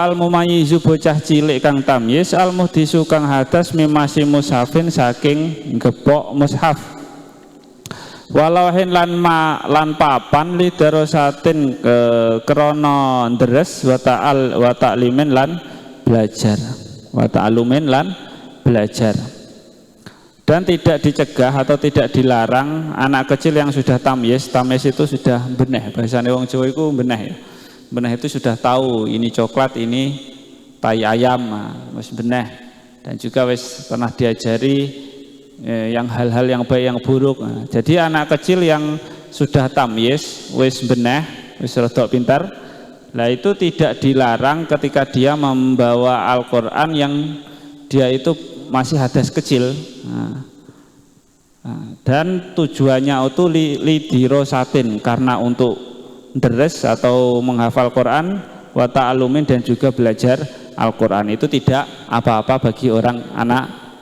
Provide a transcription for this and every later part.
al mumayyizu bocah cilik kang tamyiz al muhdisu kang hadas mimasi mushafin saking gepok mushaf walauhin lan papan lidarosatin krana ndres wa ta'limin lan belajar wa ta'lumin lan belajar. Dan tidak dicegah atau tidak dilarang anak kecil yang sudah tamyiz itu sudah beneh, bahasane wong Jawa iku beneh ya. Beneh itu sudah tahu ini coklat, ini tai ayam, wis beneh. Dan juga wis pernah diajari yang hal-hal yang baik yang buruk. Jadi anak kecil yang sudah tamyiz wis beneh, wis rada pintar, lah itu tidak dilarang ketika dia membawa Al-Qur'an yang dia itu masih hadas kecil. Dan tujuannya itu lidirosatin, karena untuk deres atau menghafal Quran, wa ta'alumin dan juga belajar Al-Quran. Itu tidak apa-apa bagi orang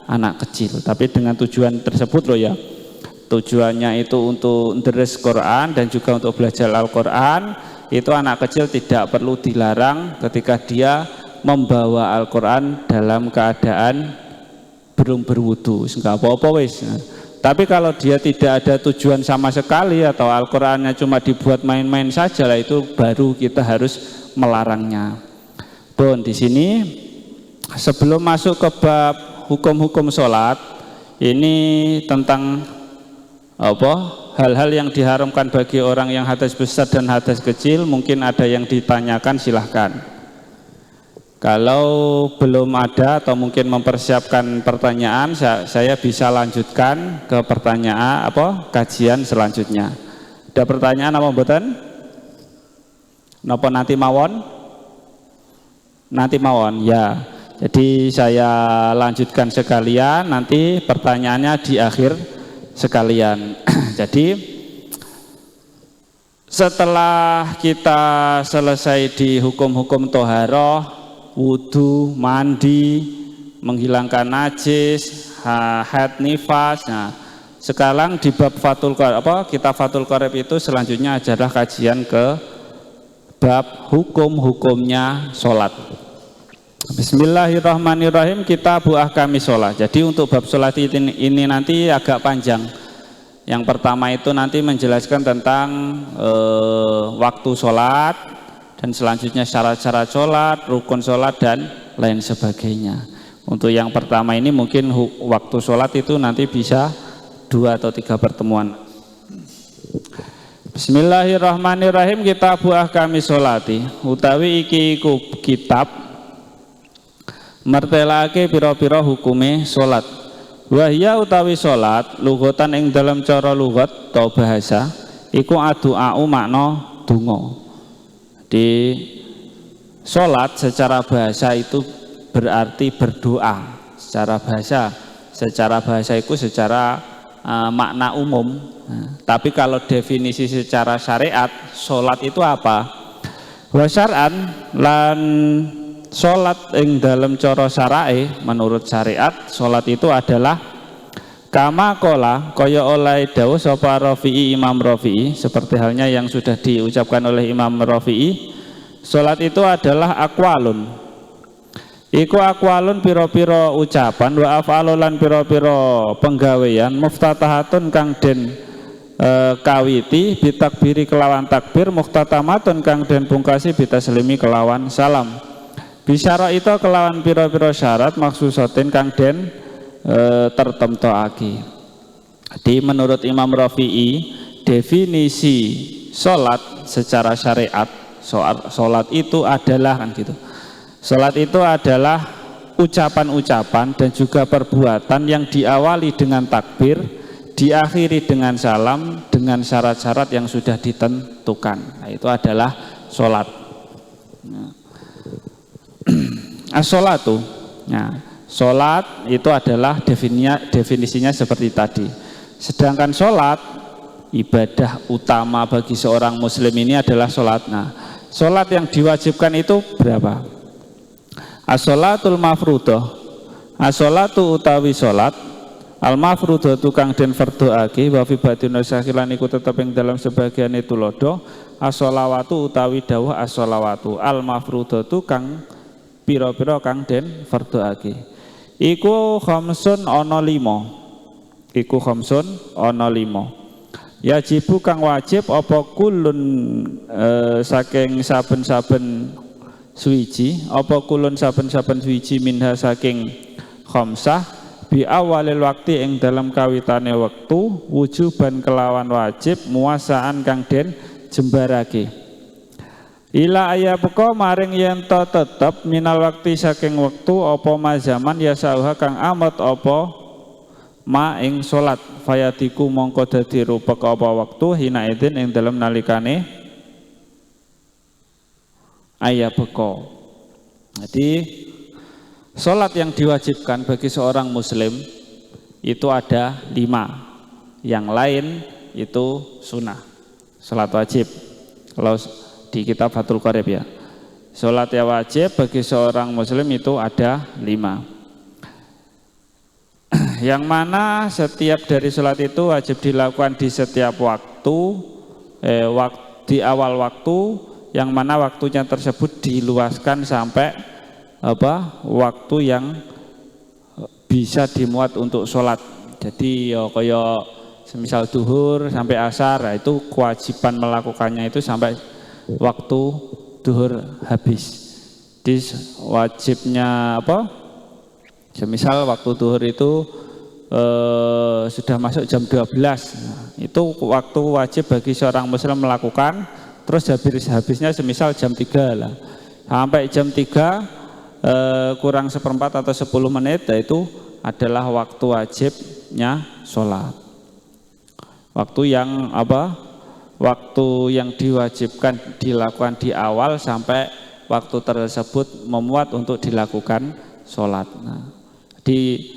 anak kecil, tapi dengan tujuan tersebut loh ya. Tujuannya itu untuk deres Quran dan juga untuk belajar Al-Quran. Itu anak kecil tidak perlu dilarang ketika dia membawa Al-Quran dalam keadaan belum berwudu, enggak apa-apa wis. Tapi kalau dia tidak ada tujuan sama sekali atau Al-Qur'annya cuma dibuat main-main saja, lah itu baru kita harus melarangnya. Pun di sini sebelum masuk ke bab hukum-hukum sholat, ini tentang apa? Hal-hal yang diharamkan bagi orang yang hadas besar dan hadas kecil. Mungkin ada yang ditanyakan, silahkan. Kalau belum ada atau mungkin mempersiapkan pertanyaan, saya bisa lanjutkan ke pertanyaan kajian selanjutnya. Ada pertanyaan apa mboten? Napa nanti mawon? Nanti mawon ya. Jadi saya lanjutkan sekalian, nanti pertanyaannya di akhir sekalian. Jadi setelah kita selesai di hukum-hukum toharoh, wudu, mandi, menghilangkan najis, haid, nifas. Nah, sekarang di bab kitab Fathul Qorib itu selanjutnya adalah kajian ke bab hukum-hukumnya sholat. Bismillahirrahmanirrahim. Kitabu ahkami sholat. Jadi untuk bab sholat ini nanti agak panjang. Yang pertama itu nanti menjelaskan tentang waktu sholat, dan selanjutnya syarat-syarat sholat, rukun sholat dan lain sebagainya. Untuk yang pertama ini mungkin waktu sholat itu nanti bisa 2 atau 3 pertemuan. Bismillahirrahmanirrahim. Kitabu ahkami sholati, utawi iki iku kitab mertelake pira-pira hukume sholat. Wahya utawi sholat lughatan ing dalam cara lughat atau bahasa iku adu'a'u makna donga. Di sholat secara bahasa itu berarti berdoa secara bahasa itu secara makna umum. Tapi kalau definisi secara syariat sholat itu apa? Wa syar'an lan sholat ing dalam cara syara'i, menurut syariat sholat itu adalah kama kola kaya oleh dawuh sapa Rafi'i, Imam Rafi'i, seperti halnya yang sudah diucapkan oleh Imam Rafi'i, salat itu adalah aqwalun. Iku aqwalun pira-pira ucapan, wa af'alulan pira-pira penggawean, muftatahatun kang den kawiti bitakbiri kelawan takbir, muftatamatun kang den pungkasi bitaslimi kelawan salam. Bisyara itu kelawan pira-pira syarat maksusatin kang den tertentuake. Jadi menurut Imam Rafi'i, definisi sholat secara syariat, sholat itu adalah kan gitu. Sholat itu adalah ucapan-ucapan dan juga perbuatan yang diawali dengan takbir, diakhiri dengan salam, dengan syarat-syarat yang sudah ditentukan. Nah, itu adalah sholat. As-sholatu. Nah, sholat itu adalah definisinya seperti tadi. Sedangkan sholat, ibadah utama bagi seorang muslim ini adalah sholat. Nah, sholat yang diwajibkan itu berapa? As-sholatul mafrudah. As-sholatu utawi sholat, al-mafrudah tukang den farduake, wa fi batin sakilan iku tetep ing dalam sebagian itu lodo. As-sholawatu utawi dawuh as-sholawatu, al-mafrudah tukang pira-pira kang den fardhuake. Iku khamsun ana 5. Iku khamsun ana 5. Yajibu kang wajib apa kulun saking saben-saben suwiji, apa kulun saben-saben suwiji minha saking khamsah bi awalil waktu ing dalam kawitane wektu wujuban kelawan wajib muasaan kang den jembarake. Ila ayabqa maring yen to tetep minal waktu saking wektu apa mazaman ya sauha kang amat apa ma ing salat fayatiku mongko dadi rupek apa wektu hina idin ing dalam nalikane ayabqa. Jadi salat yang diwajibkan bagi seorang muslim itu ada 5. Yang lain itu sunnah. Salat wajib. Kalau di kitab Fathul Qorib ya, salat yang wajib bagi seorang muslim itu ada 5. Yang mana setiap dari salat itu wajib dilakukan di setiap waktu, di awal waktu, yang mana waktunya tersebut diluaskan sampai waktu yang bisa dimuat untuk sholat. Jadi ya kaya semisal duhur sampai asar, itu kewajiban melakukannya itu sampai waktu duhur habis. Di wajibnya semisal waktu duhur itu sudah masuk jam 12. Nah, itu waktu wajib bagi seorang muslim melakukan. Terus habisnya semisal jam 3 lah. Sampai jam 3 kurang 1/4 atau 10 menit, itu adalah waktu wajibnya sholat. Waktu yang waktu yang diwajibkan dilakukan di awal sampai waktu tersebut memuat untuk dilakukan sholat. Nah, di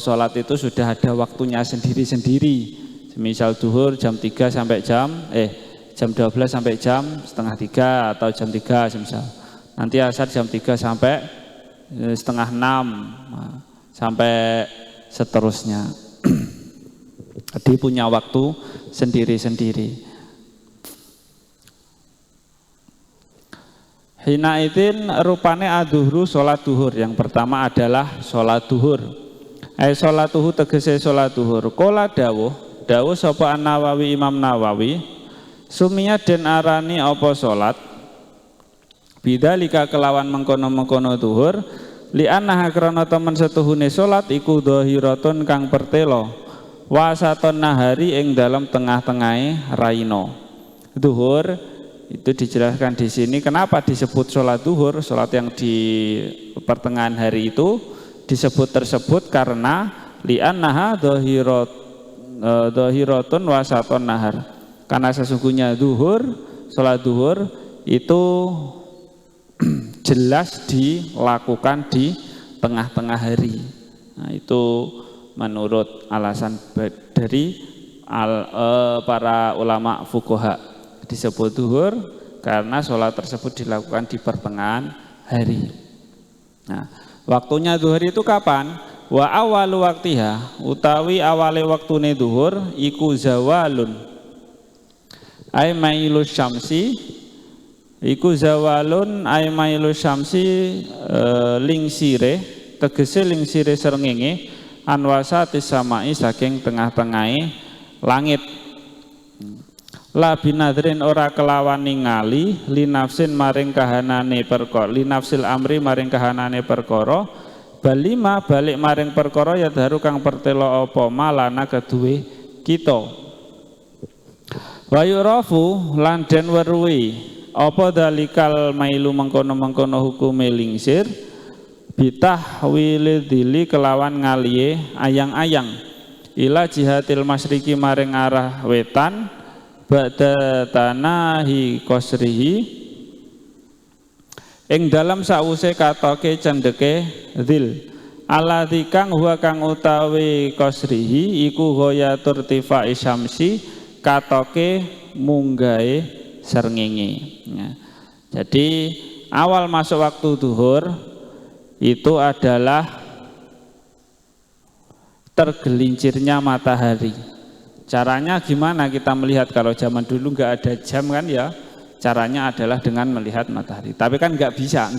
sholat itu sudah ada waktunya sendiri-sendiri. Misal duhur jam 3 sampai jam 12 sampai jam 2:30 atau jam 3 semisal. Nanti asar jam 3 sampai 5:30 sampai seterusnya. Dia punya waktu sendiri-sendiri. Hina idin rupane adzuhru sholat duhur. Yang pertama adalah sholat duhur. Sholat duhur tegese sholat duhur. Kola dawuh sapa Nawawi Imam Nawawi, sumiya den arani apa sholat bidzalika kelawan mengkono-mengkono duhur li'annaha krana temen setuhune sholat iku dhahiratun kang pertelo wasaton nahari ing dalam tengah-tengahe raino. Duhur itu dijelaskan di sini kenapa disebut sholat duhur, sholat yang di pertengahan hari itu disebut tersebut karena li'annaha dhahiratun wasaton nahar, karena sesungguhnya duhur, sholat duhur itu jelas dilakukan di tengah-tengah hari. Nah, itu menurut alasan dari para ulama fuqaha disebut duhur karena sholat tersebut dilakukan di pertengahan hari. Nah, waktunya duhur itu kapan? Wa awalu waktiha utawi awale waktune duhur iku zawalun ay mailus syamsi, iku zawalun ay mailus syamsi lingsire tegese lingsire srengenge anwasati samai saking tengah-tengahe langit. La binadrin ora kelawan ningali linafsin maring kahanane perkara, linafsil amri maring kahanane perkara, balima balik maring perkara ya daru kang pertelo apa malana keduwe kita. Wa yurafu lan den weruhi apa dalikal mailu mengkono-mengkono hukume lingsir bitahwili dili kelawan ngaliye ayang-ayang ila jihatil masriki maring arah wetan ba'da tanahi qasrihi ing dalam sause katoke cendeke dzil alladzi kang huwa kang utawi qasrihi iku ghayatur tifai syamsi katoke munggahe srengenge. Ya. Jadi awal masuk waktu duhur itu adalah tergelincirnya matahari. Caranya gimana kita melihat? Kalau zaman dulu nggak ada jam kan ya, caranya adalah dengan melihat matahari. Tapi kan nggak bisa,